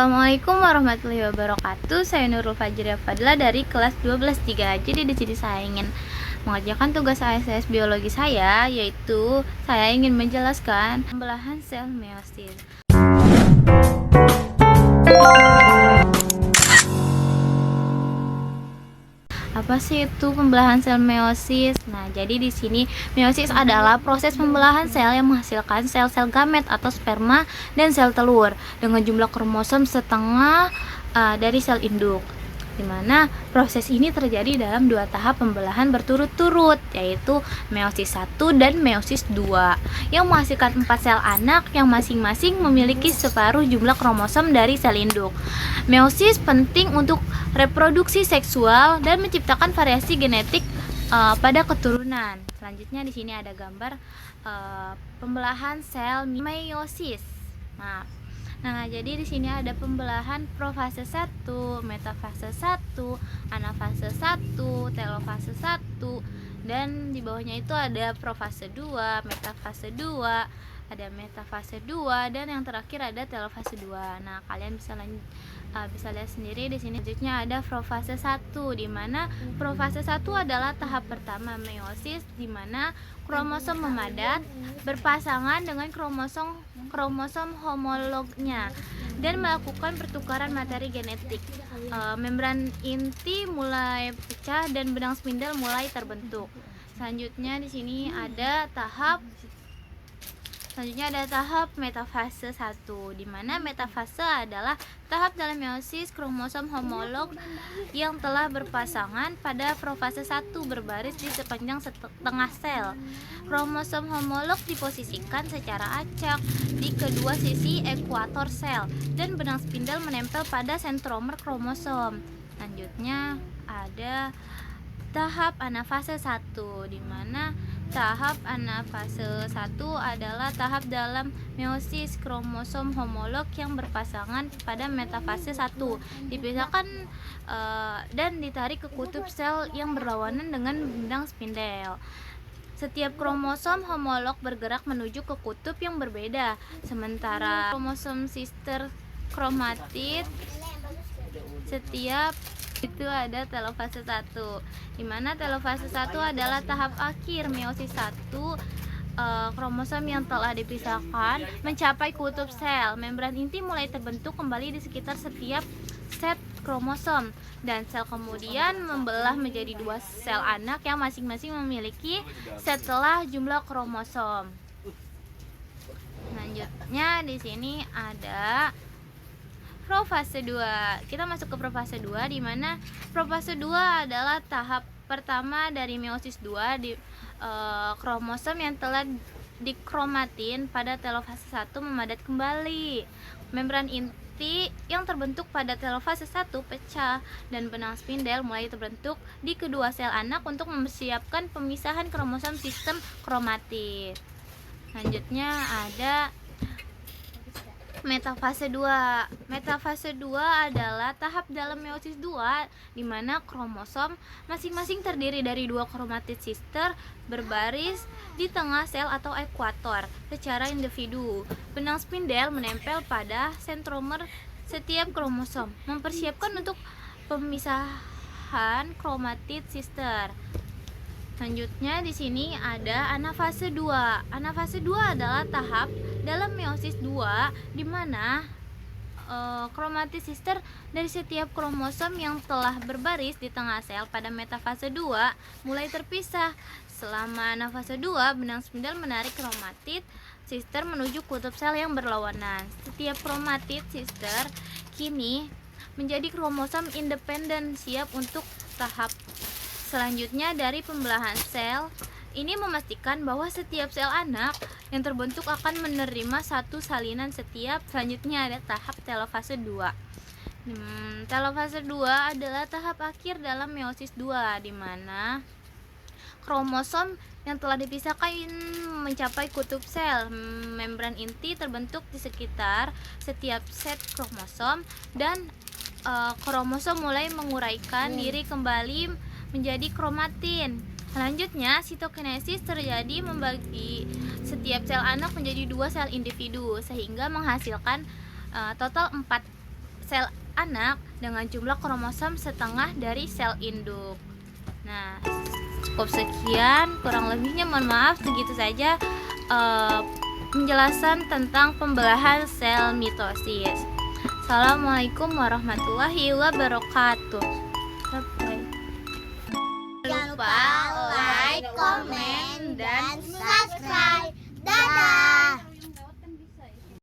Assalamualaikum warahmatullahi wabarakatuh. Saya Nurul Fajriya Fadla dari kelas 12-3. Jadi di sini saya ingin mengerjakan tugas ASS biologi saya, yaitu saya ingin menjelaskan pembelahan sel meiosis. Apa sih itu pembelahan sel meiosis? Nah, jadi di sini meiosis adalah proses pembelahan sel yang menghasilkan sel-sel gamet atau sperma dan sel telur dengan jumlah kromosom setengah dari sel induk. Di mana proses ini terjadi dalam dua tahap pembelahan berturut-turut, yaitu meiosis 1 dan meiosis 2, yang menghasilkan 4 sel anak yang masing-masing memiliki separuh jumlah kromosom dari sel induk. Meiosis penting untuk reproduksi seksual dan menciptakan variasi genetik pada keturunan. Selanjutnya di sini ada gambar pembelahan sel meiosis. Nah, jadi di sini ada pembelahan profase 1, metafase 1, anafase 1, telofase 1, dan di bawahnya itu ada profase 2, metafase 2, ada metafase 2, dan yang terakhir ada telofase 2. Nah, kalian bisa lihat sendiri di sini. Selanjutnya ada profase 1, di mana profase 1 adalah tahap pertama meiosis, di mana kromosom memadat berpasangan dengan kromosom homolognya dan melakukan pertukaran materi genetik. Membran inti mulai pecah dan benang spindel mulai terbentuk. Selanjutnya di sini ada tahap metafase 1, di mana metafase adalah tahap dalam meiosis kromosom homolog yang telah berpasangan pada profase 1 berbaris di sepanjang setengah sel. Kromosom homolog diposisikan secara acak di kedua sisi ekuator sel dan benang spindel menempel pada sentromer kromosom. Selanjutnya ada tahap anafase 1, di mana tahap anafase 1 adalah tahap dalam meiosis kromosom homolog yang berpasangan pada metafase 1, dipisahkan dan ditarik ke kutub sel yang berlawanan dengan benang spindel. Setiap kromosom homolog bergerak menuju ke kutub yang berbeda, sementara kromosom sister kromatid setiap itu ada telofase 1, di mana telofase 1 adalah tahap akhir meiosis 1. Kromosom yang telah dipisahkan mencapai kutub sel. Membran inti mulai terbentuk kembali di sekitar setiap set kromosom, dan sel kemudian membelah menjadi dua sel anak yang masing-masing memiliki setelah jumlah kromosom. Selanjutnya di sini ada profase 2. Kita masuk ke profase 2, di mana profase 2 adalah tahap pertama dari meiosis 2. Kromosom yang telah dikromatin pada telofase 1 memadat kembali. Membran inti yang terbentuk pada telofase 1 pecah dan benang spindel mulai terbentuk di kedua sel anak untuk mempersiapkan pemisahan kromosom sistem kromatid. Selanjutnya ada metafase 2. Metafase 2 adalah tahap dalam meiosis 2, di mana kromosom masing-masing terdiri dari dua kromatid sister berbaris di tengah sel atau ekuator secara individu. Benang spindel menempel pada sentromer setiap kromosom, mempersiapkan untuk pemisahan kromatid sister. Selanjutnya di sini ada anafase 2. Anafase 2 adalah tahap dalam meiosis 2, di mana kromatid sister dari setiap kromosom yang telah berbaris di tengah sel pada metafase 2 mulai terpisah. Selama anafase 2, benang spindel menarik kromatid sister menuju kutub sel yang berlawanan. Setiap kromatid sister kini menjadi kromosom independen siap untuk tahap selanjutnya dari pembelahan sel. Ini memastikan bahwa setiap sel anak yang terbentuk akan menerima satu salinan setiap. Selanjutnya ada tahap telofase 2. Telofase 2 adalah tahap akhir dalam meiosis 2, di mana kromosom yang telah dipisahkan mencapai kutub sel. Membran inti terbentuk di sekitar setiap set kromosom, dan kromosom mulai menguraikan diri kembali menjadi kromatin. Selanjutnya, sitokinesis terjadi membagi setiap sel anak menjadi dua sel individu sehingga menghasilkan total 4 sel anak dengan jumlah kromosom setengah dari sel induk. Nah, cukup sekian, kurang lebihnya mohon maaf, segitu saja penjelasan tentang pembelahan sel mitosis. Assalamualaikum warahmatullahi wabarakatuh.